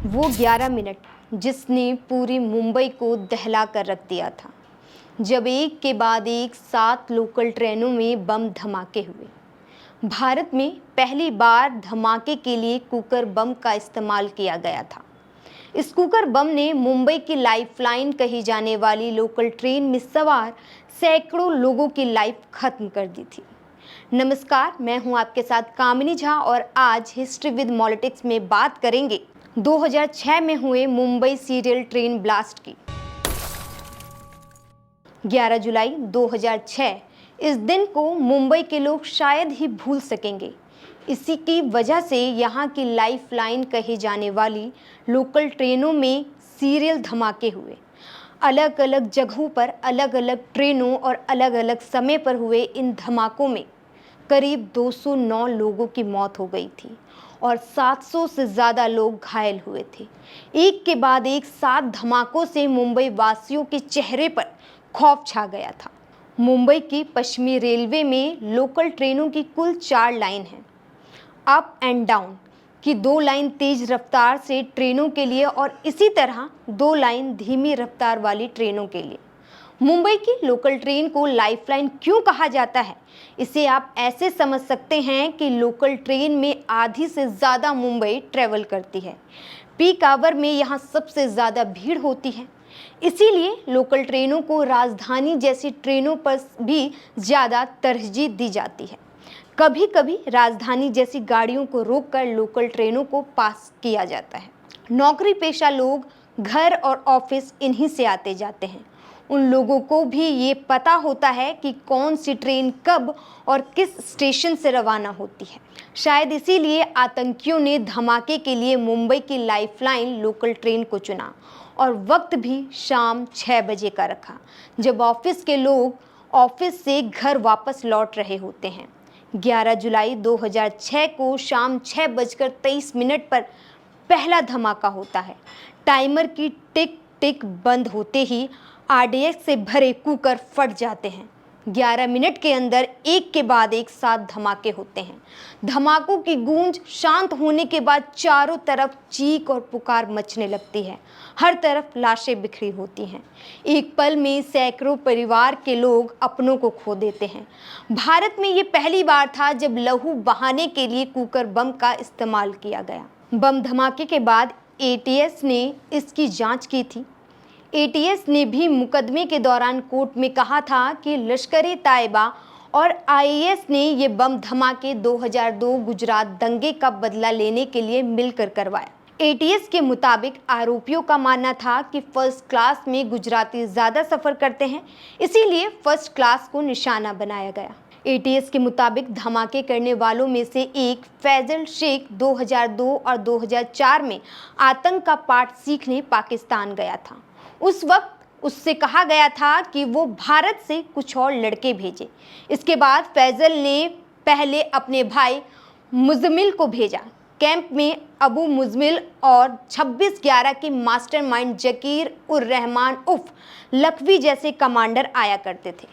वो 11 मिनट जिसने पूरी मुंबई को दहला कर रख दिया था, जब एक के बाद एक 7 लोकल ट्रेनों में बम धमाके हुए। भारत में पहली बार धमाके के लिए कुकर बम का इस्तेमाल किया गया था। इस कुकर बम ने मुंबई की लाइफलाइन कही जाने वाली लोकल ट्रेन में सवार सैकड़ों लोगों की लाइफ खत्म कर दी थी। नमस्कार, मैं हूं आपके साथ कामिनी झा और आज हिस्ट्री विद पॉलिटिक्स में बात करेंगे 2006 में हुए मुंबई सीरियल ट्रेन ब्लास्ट की। 11 जुलाई 2006 इस दिन को मुंबई के लोग शायद ही भूल सकेंगे। इसी की वजह से यहाँ की लाइफलाइन कही जाने वाली लोकल ट्रेनों में सीरियल धमाके हुए। अलग अलग जगहों पर अलग अलग ट्रेनों और अलग अलग समय पर हुए इन धमाकों में करीब 209 लोगों की मौत हो गई थी और 700 से ज़्यादा लोग घायल हुए थे। एक के बाद एक 7 धमाकों से मुंबई वासियों के चेहरे पर खौफ छा गया था। मुंबई की पश्चिमी रेलवे में लोकल ट्रेनों की कुल 4 लाइन हैं। अप एंड डाउन की 2 लाइन तेज रफ्तार से ट्रेनों के लिए और इसी तरह 2 लाइन धीमी रफ्तार वाली ट्रेनों के लिए। मुंबई की लोकल ट्रेन को लाइफलाइन क्यों कहा जाता है? इसे आप ऐसे समझ सकते हैं कि लोकल ट्रेन में आधी से ज़्यादा मुंबई ट्रेवल करती है। पीक आवर में यहाँ सबसे ज़्यादा भीड़ होती है, इसीलिए लोकल ट्रेनों को राजधानी जैसी ट्रेनों पर भी ज़्यादा तरजीह दी जाती है। कभी कभी राजधानी जैसी गाड़ियों को रोककर लोकल ट्रेनों को पास किया जाता है। नौकरी पेशा लोग घर और ऑफिस इन्हीं से आते जाते हैं। उन लोगों को भी ये पता होता है कि कौन सी ट्रेन कब और किस स्टेशन से रवाना होती है। शायद इसीलिए आतंकियों ने धमाके के लिए मुंबई की लाइफलाइन लोकल ट्रेन को चुना और वक्त भी शाम 6 बजे का रखा, जब ऑफिस के लोग ऑफिस से घर वापस लौट रहे होते हैं। 11 जुलाई 2006 को शाम 6:23 पर पहला धमाका होता है। टाइमर की टिक टिक बंद होते ही आरडीएक्स से भरे कुकर फट जाते हैं। 11 मिनट के अंदर एक के बाद एक 7 धमाके होते हैं। धमाकों की गूंज शांत होने के बाद चारों तरफ चीख और पुकार मचने लगती है। हर तरफ लाशें बिखरी होती हैं। एक पल में सैकड़ों परिवार के लोग अपनों को खो देते हैं। भारत में ये पहली बार था जब लहू बहाने के लिए कुकर बम का इस्तेमाल किया गया। बम धमाके के बाद एटीएस ने इसकी जांच की थी। एटीएस ने भी मुकदमे के दौरान कोर्ट में कहा था कि लश्कर-ए-तैयबा और आईएस ने ये बम धमाके 2002 गुजरात दंगे का बदला लेने के लिए मिलकर करवाया। एटीएस के मुताबिक आरोपियों का मानना था कि फर्स्ट क्लास में गुजराती ज़्यादा सफ़र करते हैं, इसीलिए फर्स्ट क्लास को निशाना बनाया गया। एटीएस के मुताबिक धमाके करने वालों में से एक फैजल शेख 2002 और 2004 में आतंक का पाठ सीखने पाकिस्तान गया था। उस वक्त उससे कहा गया था कि वो भारत से कुछ और लड़के भेजे। इसके बाद फैजल ने पहले अपने भाई मुजमिल को भेजा। कैंप में अबू मुजमिल और 26/11 की मास्टरमाइंड जकीर उर रहमान उर्फ लखवी जैसे कमांडर आया करते थे।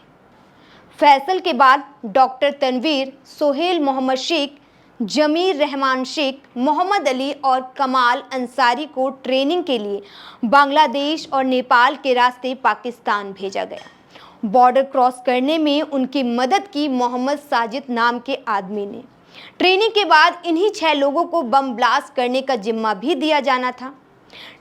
फैसल के बाद डॉक्टर तनवीर, सोहेल मोहम्मद शेख, जमीर रहमान शेख, मोहम्मद अली और कमाल अंसारी को ट्रेनिंग के लिए बांग्लादेश और नेपाल के रास्ते पाकिस्तान भेजा गया। बॉर्डर क्रॉस करने में उनकी मदद की मोहम्मद साजिद नाम के आदमी ने। ट्रेनिंग के बाद इन्हीं 6 लोगों को बम ब्लास्ट करने का जिम्मा भी दिया जाना था।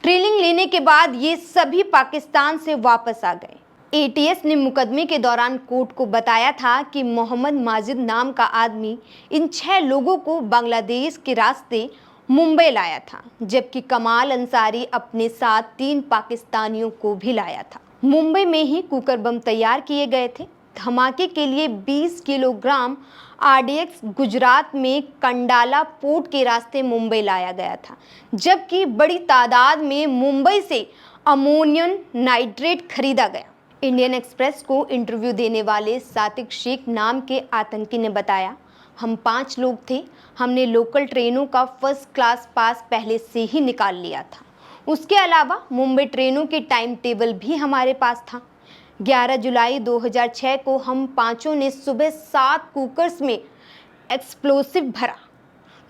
ट्रेनिंग लेने के बाद ये सभी पाकिस्तान से वापस आ गए। एटीएस ने मुकदमे के दौरान कोर्ट को बताया था कि मोहम्मद माजिद नाम का आदमी इन 6 लोगों को बांग्लादेश के रास्ते मुंबई लाया था, जबकि कमाल अंसारी अपने साथ 3 पाकिस्तानियों को भी लाया था। मुंबई में ही कुकर बम तैयार किए गए थे। धमाके के लिए 20 किलोग्राम आरडीएक्स गुजरात में कंडाला पोर्ट के रास्ते मुंबई लाया गया था, जबकि बड़ी तादाद में मुंबई से अमोनियम नाइट्रेट खरीदा गया। इंडियन एक्सप्रेस को इंटरव्यू देने वाले सातिक शेख नाम के आतंकी ने बताया, हम 5 लोग थे। हमने लोकल ट्रेनों का फर्स्ट क्लास पास पहले से ही निकाल लिया था। उसके अलावा मुंबई ट्रेनों के टाइम टेबल भी हमारे पास था। 11 जुलाई 2006 को हम 5 ने सुबह 7 कुकर्स में एक्सप्लोसिव भरा।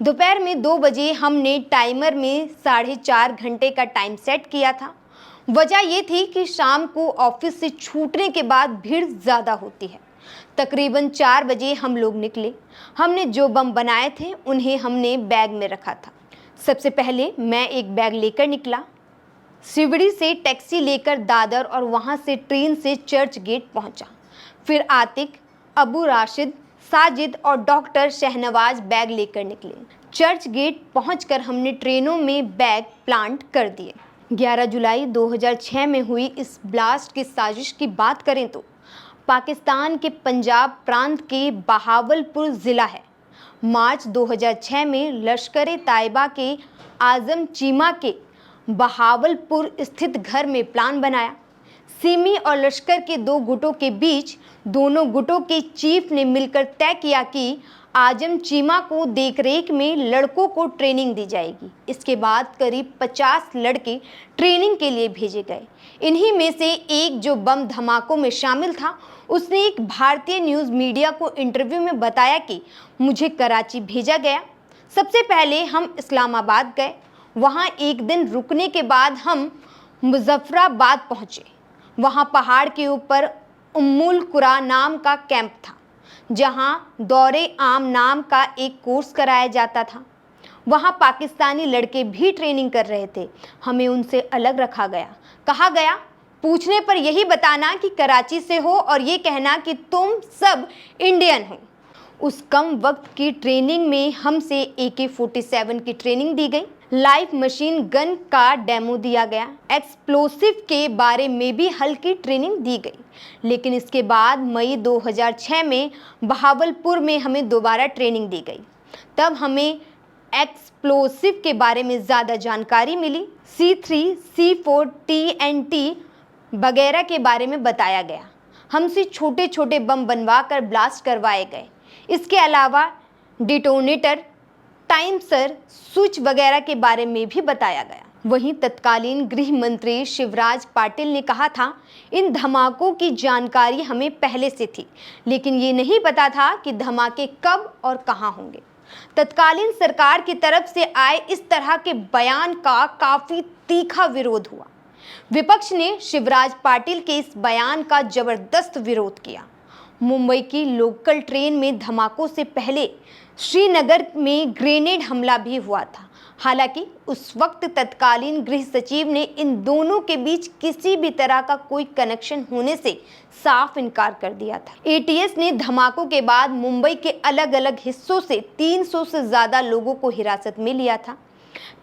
दोपहर में 2 बजे हमने टाइमर में 4.5 घंटे का टाइम सेट किया था। वजह ये थी कि शाम को ऑफिस से छूटने के बाद भीड़ ज़्यादा होती है। तकरीबन 4 बजे हम लोग निकले। हमने जो बम बनाए थे उन्हें हमने बैग में रखा था। सबसे पहले मैं एक बैग लेकर निकला। सिवड़ी से टैक्सी लेकर दादर और वहां से ट्रेन से चर्च गेट पहुंचा। फिर आतिक, अबू राशिद, साजिद और डॉक्टर शहनवाज बैग लेकर निकले। चर्च गेट पहुंचकर हमने ट्रेनों में बैग प्लांट कर दिए। 11 जुलाई 2006 में हुई इस ब्लास्ट की साजिश की बात करें तो पाकिस्तान के पंजाब प्रांत के बहावलपुर ज़िला है। मार्च 2006 में लश्कर ताइबा के आज़म चीमा के बहावलपुर स्थित घर में प्लान बनाया। सिमी और लश्कर के 2 गुटों के बीच दोनों गुटों के चीफ ने मिलकर तय किया कि आजम चीमा को देखरेख में लड़कों को ट्रेनिंग दी जाएगी। इसके बाद करीब 50 लड़के ट्रेनिंग के लिए भेजे गए। इन्हीं में से एक जो बम धमाकों में शामिल था, उसने एक भारतीय न्यूज़ मीडिया को इंटरव्यू में बताया कि मुझे कराची भेजा गया। सबसे पहले हम इस्लामाबाद गए। वहाँ एक दिन रुकने के बाद हम मुजफ्फराबाद पहुँचे। वहाँ पहाड़ के ऊपर उम्मुल कुरा नाम का कैंप था, जहाँ दौरे आम नाम का एक कोर्स कराया जाता था। वहाँ पाकिस्तानी लड़के भी ट्रेनिंग कर रहे थे। हमें उनसे अलग रखा गया। कहा गया, पूछने पर यही बताना कि कराची से हो और ये कहना कि तुम सब इंडियन हो। उस कम वक्त की ट्रेनिंग में हमसे AK-47 की ट्रेनिंग दी गई। लाइव मशीन गन का डेमो दिया गया। एक्सप्लोसिव के बारे में भी हल्की ट्रेनिंग दी गई। लेकिन इसके बाद मई 2006 में बहावलपुर में हमें दोबारा ट्रेनिंग दी गई। तब हमें एक्सप्लोसिव के बारे में ज़्यादा जानकारी मिली। C3, C4, TNT वगैरह के बारे में बताया गया। हमसे छोटे छोटे बम बनवा कर ब्लास्ट करवाए गए। इसके अलावा डिटोनेटर, टाइमसर, स्विच वगैरह के बारे में भी बताया गया। वहीं तत्कालीन गृह मंत्री शिवराज पाटिल ने कहा था, इन धमाकों की जानकारी हमें पहले से थी, लेकिन ये नहीं पता था कि धमाके कब और कहां होंगे। तत्कालीन सरकार की तरफ से आए इस तरह के बयान का काफी तीखा विरोध हुआ। विपक्ष ने शिवराज पाटिल के इस बयान का जबरदस्त विरोध किया। मुंबई की लोकल ट्रेन में धमाकों से पहले श्रीनगर में ग्रेनेड हमला भी हुआ था। हालांकि उस वक्त तत्कालीन गृह सचिव ने इन दोनों के बीच किसी भी तरह का कोई कनेक्शन होने से साफ इनकार कर दिया था। ATS ने धमाकों के बाद मुंबई के अलग अलग हिस्सों से 300 से ज़्यादा लोगों को हिरासत में लिया था।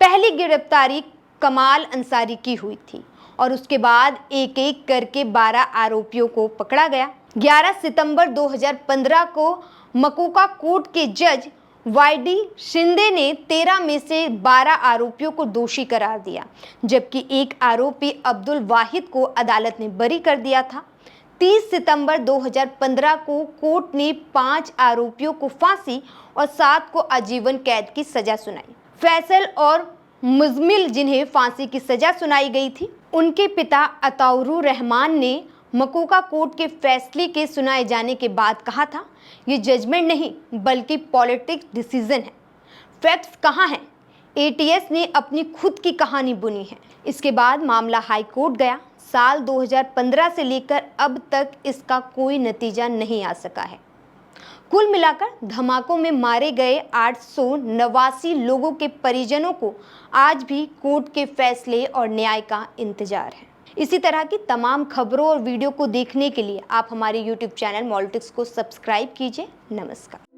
पहली गिरफ्तारी कमाल अंसारी की हुई थी और उसके बाद एक एक करके 12 आरोपियों को पकड़ा गया। 11 सितंबर 2015 को मकोका कोर्ट के जज YD शिंदे ने 13 में से 12 आरोपियों को दोषी करार दिया, जबकि एक आरोपी अब्दुल वाहिद को अदालत ने बरी कर दिया था। 30 सितंबर 2015 को कोर्ट ने 5 आरोपियों को फांसी और 7 को आजीवन कैद की सजा सुनाई। फैसल और मुजमिल, जिन्हें फांसी की सजा सुनाई गई थी, उनके पिता अताउरुर रहमान ने मकोका कोर्ट के फैसले के सुनाए जाने के बाद कहा था, ये जजमेंट नहीं बल्कि पॉलिटिक्स डिसीजन है। फैक्ट्स कहाँ हैं? ATS ने अपनी खुद की कहानी बुनी है। इसके बाद मामला हाई कोर्ट गया। साल 2015 से लेकर अब तक इसका कोई नतीजा नहीं आ सका है। कुल मिलाकर धमाकों में मारे गए 889 लोगों के परिजनों को आज भी कोर्ट के फैसले और न्याय का इंतजार है। इसी तरह की तमाम खबरों और वीडियो को देखने के लिए आप हमारे YouTube चैनल मॉलिटिक्स को सब्सक्राइब कीजिए। नमस्कार।